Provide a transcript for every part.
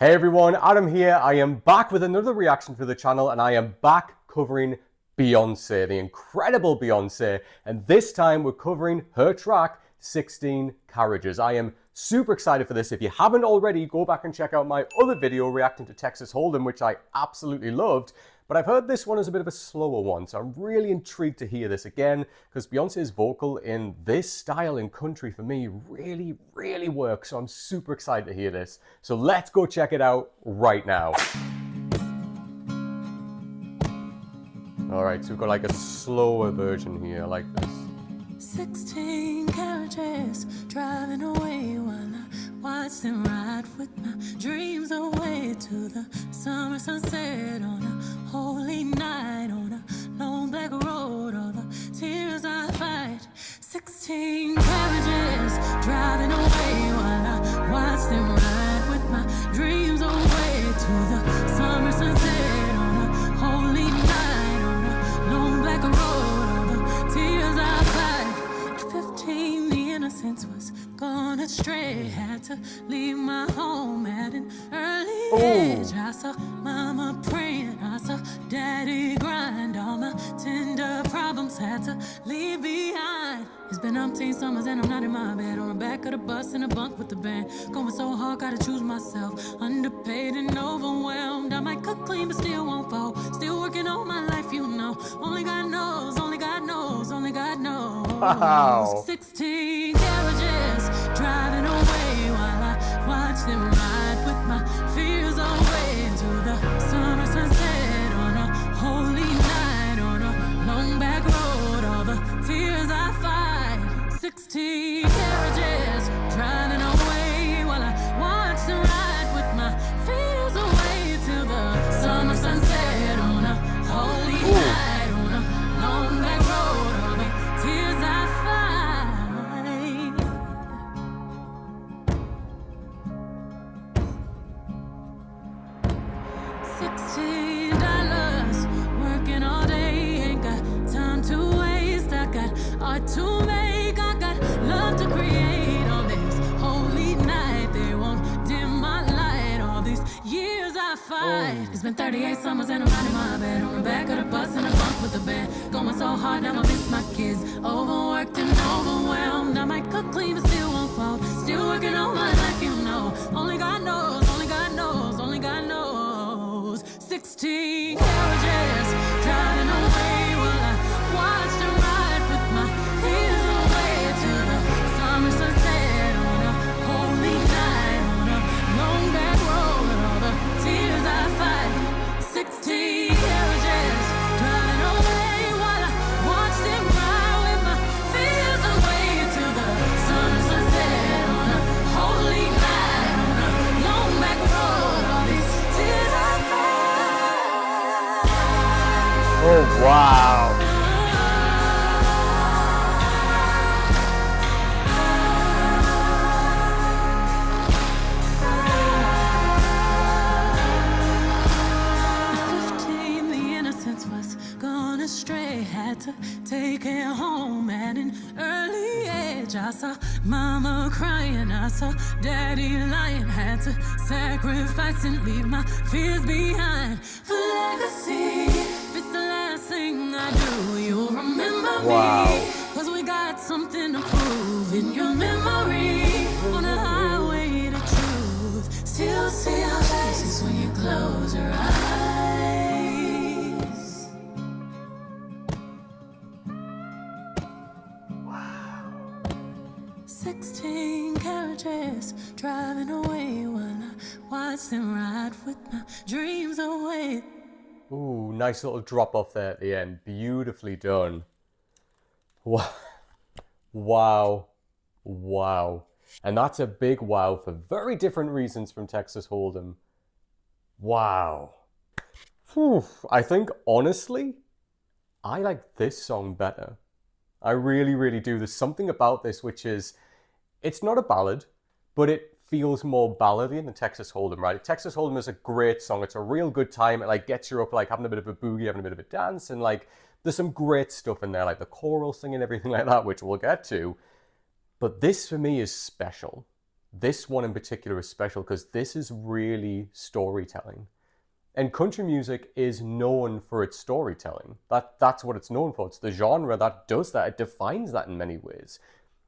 Hey everyone, Adam here. I am back with another reaction for the channel, and I am back covering Beyoncé, the incredible Beyoncé, and this time we're covering her track 16 Carriages. I am super excited for this. If you haven't already, go back and check out my other video reacting to Texas Hold'em, which I absolutely loved. But I've heard this one is a bit of a slower one, so I'm really intrigued to hear this again, because Beyonce's vocal in this style in country for me really works, so I'm super excited to hear this. So let's go check it out right now. Alright, so we've got like a slower version here, like this. 16 carriages driving away while I watch them ride with my dreams away to the summer sunset on a holy night on a long black road. All the tears I fight. 16 carriages driving away while I watch them ride with my dreams away to the summer sunset on a holy night on a long black road. All the tears I fight. 15, the innocence was gone astray. Had to leave my home at an early age. I saw mama praying, I saw daddy grind. All my tender problems had to leave behind. It's been umpteen summers and I'm not in my bed, on the back of the bus in a bunk with the band. Going so hard, gotta choose myself. Underpaid and overwhelmed. I might cook clean but still won't fall. Still working on my life, you know. Only God knows, only God knows, only God knows. Wow. 16 carriages driving away while I watch them ride with my fears away to the summer sunset on a holy night on a long back road. All the tears I fight. 16 carriages driving away while I watch them ride with my fears away to the summer sunset on a holy night on a long back road. All the tears I fight. $16 working all day, ain't got time to waste. I got art to make, I got love to create. On this holy night, they won't dim my light. All these years I fight. It's been 38 summers and I'm not in my bed, on the back of the bus in a bunk with the band. Going so hard, now I miss my kids. Overworked and overwhelmed. I might cook clean but still won't fall. Still working on my life, you know. Only God knows, only God knows, only God knows. 16 carriages driving away while I watch them ride with my fears away to the summer sunset on a holy night on a long back road. All the tears I fight. 16 carriages driving away while I watch them ride with my fears away to the summer sunset on a holy night on a long back road. All these tears I fight. Oh wow. Astray, had to take it home at an early age. I saw mama crying, I saw daddy lying. Had to sacrifice and leave my fears behind. For legacy, if it's the last thing I do, you'll remember me. Cause we got something to prove in your memory. On the highway to truth, still see our faces when you close your eyes. 16 carriages driving away while I watch them ride with my dreams away. Ooh, nice little drop off there at the end. Beautifully done. Wow. Wow. Wow. And that's a big wow for very different reasons from Texas Hold'em. Wow. Whew. I think, honestly, I like this song better. I really do. There's something about this which is, it's not a ballad, but it feels more ballady than Texas Hold'em, right? Texas Hold'em is a great song. It's a real good time. It like gets you up, like having a bit of a boogie, having a bit of a dance, and like there's some great stuff in there, like the choral singing, everything like that, which we'll get to. But this for me is special. this one in particular is special because this is really storytelling. And country music is known for its storytelling. That's what it's known for. It's the genre that does that. It defines that in many ways.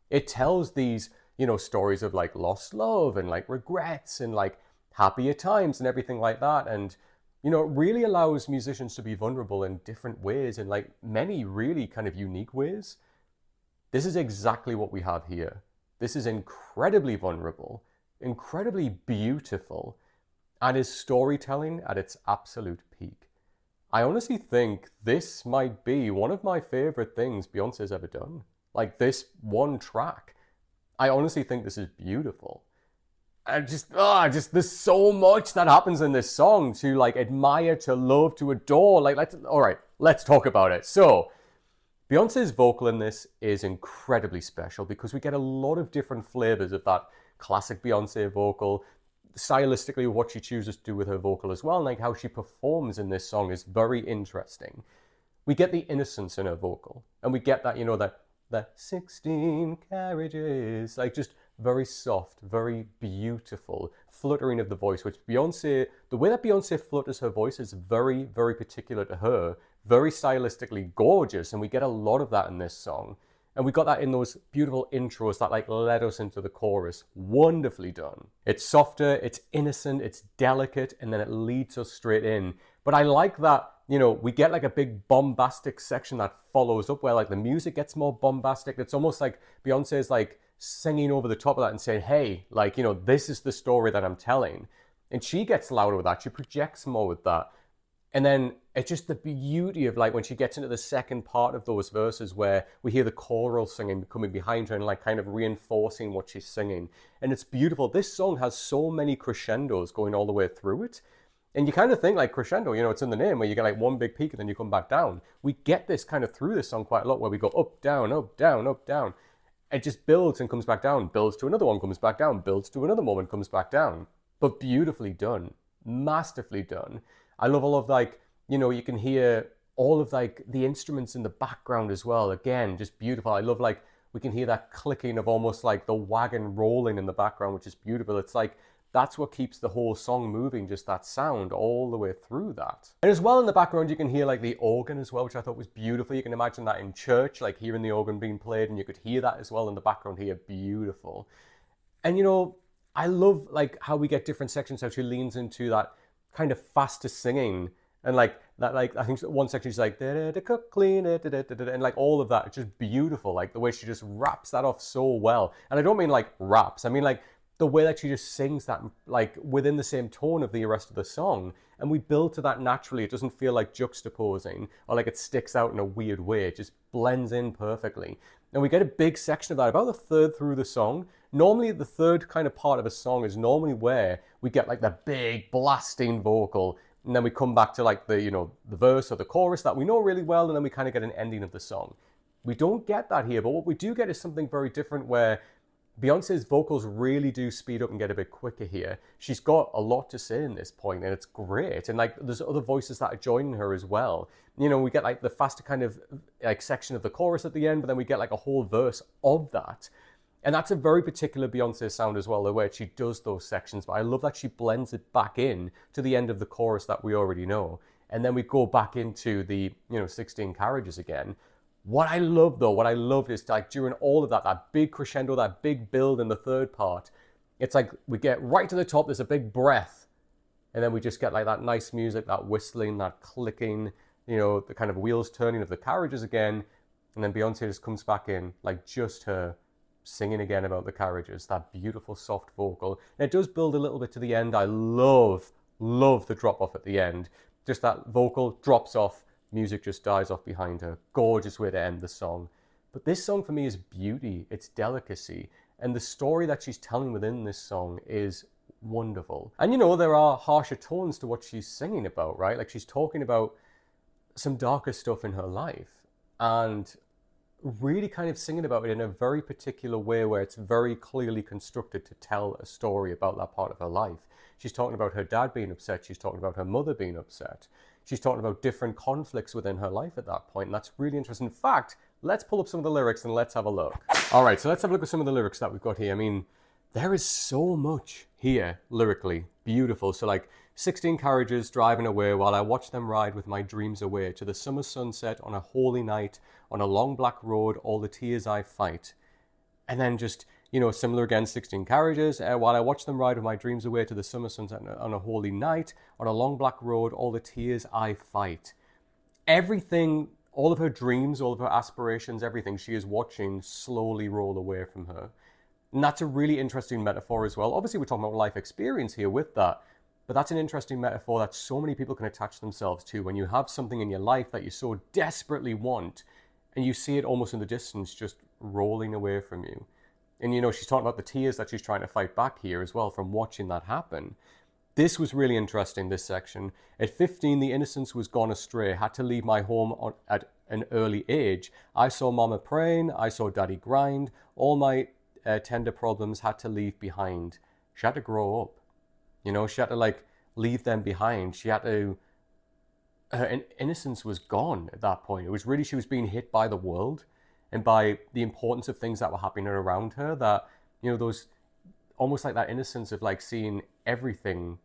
It tells these, stories of like lost love and like regrets and like happier times and everything like that. And, it really allows musicians to be vulnerable in different ways, in like many really kind of unique ways. This is exactly what we have here. This is incredibly vulnerable, incredibly beautiful, and is storytelling at its absolute peak. I honestly think this might be one of my favorite things Beyonce's ever done. Like this one track. I honestly think this is beautiful. And just there's so much that happens in this song to like admire, to love, to adore. Like, let's talk about it. So, Beyonce's vocal in this is incredibly special because we get a lot of different flavors of that classic Beyonce vocal. Stylistically, what she chooses to do with her vocal as well, and like how she performs in this song is very interesting. We get the innocence in her vocal, and we get that, that 16 carriages, like just very soft, very beautiful fluttering of the voice, which Beyonce, the way that Beyonce flutters her voice is very, very particular to her, very stylistically gorgeous, and we get a lot of that in this song. And we got that in those beautiful intros that like led us into the chorus. Wonderfully done. It's softer, it's innocent, it's delicate, and then it leads us straight in. But I like that, we get like a big bombastic section that follows up where like the music gets more bombastic. It's almost like Beyonce's like singing over the top of that and saying, hey, like, this is the story that I'm telling. And she gets louder with that. She projects more with that. And then it's just the beauty of like when she gets into the second part of those verses where we hear the choral singing coming behind her and like kind of reinforcing what she's singing. And it's beautiful. This song has so many crescendos going all the way through it. And you kind of think like crescendo, it's in the name where you get like one big peak and then you come back down. We get this kind of through this song quite a lot where we go up, down, up, down, up, down. It just builds and comes back down, builds to another one, comes back down, builds to another moment, comes back down. But beautifully done, masterfully done. I love all of like, you can hear all of like the instruments in the background as well. Again, just beautiful. I love like, we can hear that clicking of almost like the wagon rolling in the background, which is beautiful. It's like, that's what keeps the whole song moving, just that sound all the way through that. And as well in the background, you can hear like the organ as well, which I thought was beautiful. You can imagine that in church, like hearing the organ being played, and you could hear that as well in the background here. Beautiful. And I love like how we get different sections, how she leans into that kind of faster singing. And like that, like I think one section she's like cook clean it, and like all of that, it's just beautiful. Like the way she just raps that off so well. And I don't mean like raps. I mean like the way that she just sings that like within the same tone of the rest of the song, and we build to that naturally. It doesn't feel like juxtaposing or like it sticks out in a weird way. It just blends in perfectly. And we get a big section of that, about a third through the song. Normally the third kind of part of a song is normally where we get like the big blasting vocal, and then we come back to like the, the verse or the chorus that we know really well, and then we kind of get an ending of the song. We don't get that here, but what we do get is something very different where Beyonce's vocals really do speed up and get a bit quicker here. She's got a lot to say in this point, and it's great. And like, there's other voices that are joining her as well. We get like the faster kind of like section of the chorus at the end, but then we get like a whole verse of that. And that's a very particular Beyonce sound as well, the way she does those sections. But I love that she blends it back in to the end of the chorus that we already know. And then we go back into the, 16 carriages again. What I love is like during all of that big crescendo, that big build in the third part, it's like we get right to the top, there's a big breath, and then we just get like that nice music, that whistling, that clicking, the kind of wheels turning of the carriages again, and then Beyonce just comes back in, like just her singing again about the carriages, that beautiful soft vocal. And it does build a little bit to the end. I love the drop off at the end. Just that vocal drops off, music just dies off behind her. Gorgeous way to end the song. But this song for me is beauty, it's delicacy, and the story that she's telling within this song is wonderful. And there are harsher tones to what she's singing about, right? Like she's talking about some darker stuff in her life and really kind of singing about it in a very particular way where it's very clearly constructed to tell a story about that part of her life. She's talking about her dad being upset. She's talking about her mother being upset. She's talking about different conflicts within her life at that point, and that's really interesting. In fact, let's pull up some of the lyrics and let's have a look. All right, so let's have a look at some of the lyrics that we've got here. I mean, there is so much here lyrically. Beautiful. So like 16 carriages driving away while I watch them ride with my dreams away to the summer sunset on a holy night, on a long black road, all the tears I fight. And then just, similar again, 16 carriages, while I watch them ride with my dreams away to the summer sunset on a holy night, on a long black road, all the tears I fight. Everything, all of her dreams, all of her aspirations, everything she is watching slowly roll away from her. And that's a really interesting metaphor as well. Obviously, we're talking about life experience here with that, but that's an interesting metaphor that so many people can attach themselves to. When you have something in your life that you so desperately want, and you see it almost in the distance just rolling away from you. And she's talking about the tears that she's trying to fight back here as well from watching that happen. This was really interesting, this section. At 15, the innocence was gone astray, had to leave my home at an early age. I saw mama praying, I saw daddy grind, all my tender problems had to leave behind. She had to grow up. She had to leave them behind. She had to, her innocence was gone at that point. It was really, she was being hit by the world and by the importance of things that were happening around her, that, those, almost like that innocence of seeing everything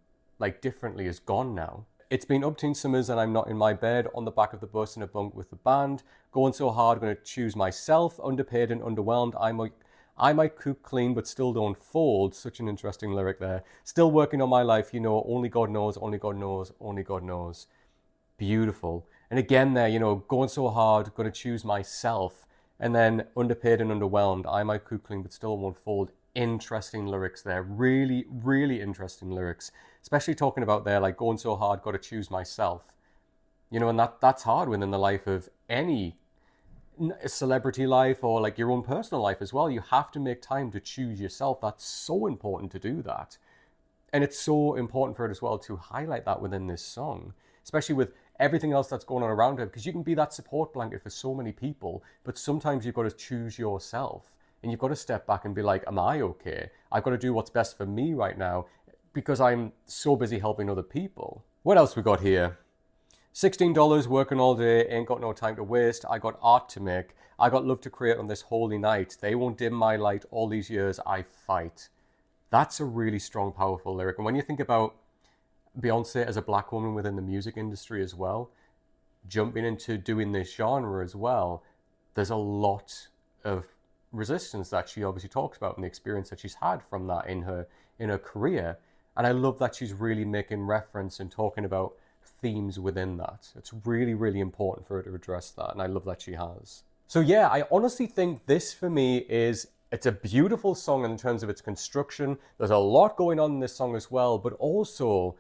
differently is gone now. It's been upteen summers and I'm not in my bed, on the back of the bus in a bunk with the band, going so hard, going to choose myself, underpaid and underwhelmed. I might cook clean, but still don't fold. Such an interesting lyric there. Still working on my life, only God knows, only God knows, only God knows. Beautiful. And again there, going so hard, going to choose myself. And then underpaid and underwhelmed. I might cook clean, but still won't fold. Interesting lyrics there. Really, really interesting lyrics. Especially talking about there, going so hard, got to choose myself. And that's hard within the life of any celebrity life or your own personal life as well. You have to make time to choose yourself. That's so important to do that. And it's so important for it as well to highlight that within this song, especially with everything else that's going on around her, because you can be that support blanket for so many people, but sometimes you've got to choose yourself and you've got to step back and be like, am I okay? I've got to do what's best for me right now because I'm so busy helping other people. What else we got here? $16 working all day, ain't got no time to waste. I got art to make. I got love to create on this holy night. They won't dim my light. All these years I fight. That's a really strong, powerful lyric. And when you think about Beyoncé as a black woman within the music industry as well, jumping into doing this genre as well, there's a lot of resistance that she obviously talks about and the experience that she's had from that in her career. And I love that she's really making reference and talking about themes within that. It's really, really important for her to address that, and I love that she has. So yeah, I honestly think this for me it's a beautiful song in terms of its construction. There's a lot going on in this song as well, but also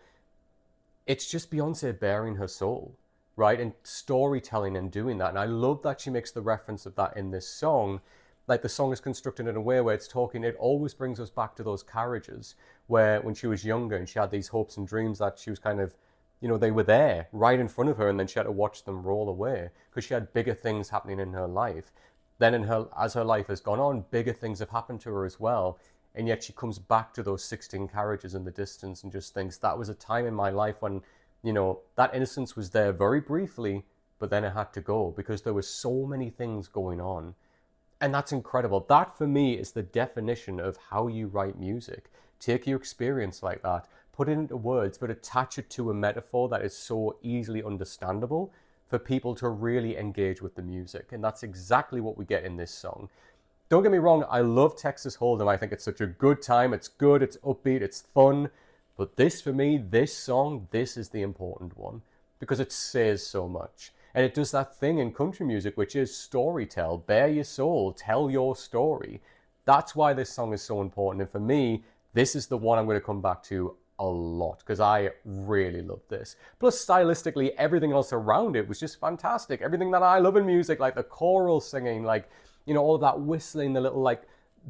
it's just Beyoncé bearing her soul, right? And storytelling and doing that. And I love that she makes the reference of that in this song. The song is constructed in a way where it always brings us back to those carriages where when she was younger and she had these hopes and dreams that she was kind of, they were there right in front of her, and then she had to watch them roll away because she had bigger things happening in her life. Then as her life has gone on, bigger things have happened to her as well. And yet she comes back to those 16 carriages in the distance and just thinks, that was a time in my life when, that innocence was there very briefly, but then it had to go because there were so many things going on. And that's incredible. That for me is the definition of how you write music. Take your experience like that, put it into words, but attach it to a metaphor that is so easily understandable for people to really engage with the music. And that's exactly what we get in this song. Don't get me wrong, I love Texas Hold'em. I think it's such a good time. It's good, it's upbeat, it's fun. But this, for me, this song, this is the important one because it says so much. And it does that thing in country music, which is storytell, bare your soul, tell your story. That's why this song is so important. And for me, this is the one I'm going to come back to a lot because I really love this. Plus, stylistically, everything else around it was just fantastic. Everything that I love in music, like the choral singing, all of that whistling, the little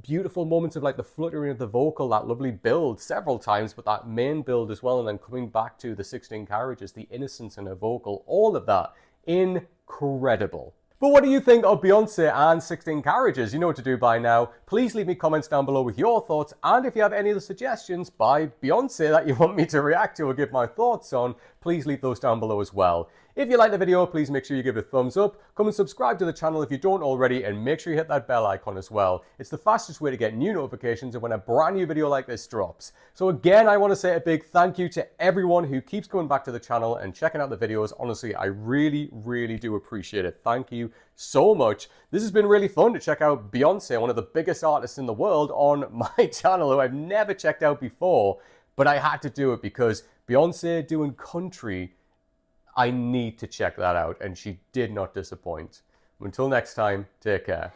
beautiful moments of the fluttering of the vocal, that lovely build several times, but that main build as well, and then coming back to the 16 carriages, the innocence in her vocal, all of that, incredible. But what do you think of Beyoncé and 16 Carriages? You know what to do by now. Please leave me comments down below with your thoughts, and if you have any other suggestions by Beyoncé that you want me to react to or give my thoughts on, please leave those down below as well. If you like the video, please make sure you give it a thumbs up. Come and subscribe to the channel if you don't already, and make sure you hit that bell icon as well. It's the fastest way to get new notifications of when a brand new video like this drops. So again, I want to say a big thank you to everyone who keeps coming back to the channel and checking out the videos. Honestly, I really do appreciate it. Thank you so much. This has been really fun to check out Beyoncé, one of the biggest artists in the world, on my channel, who I've never checked out before, but I had to do it because Beyoncé doing country, I need to check that out, and she did not disappoint. Until next time, take care.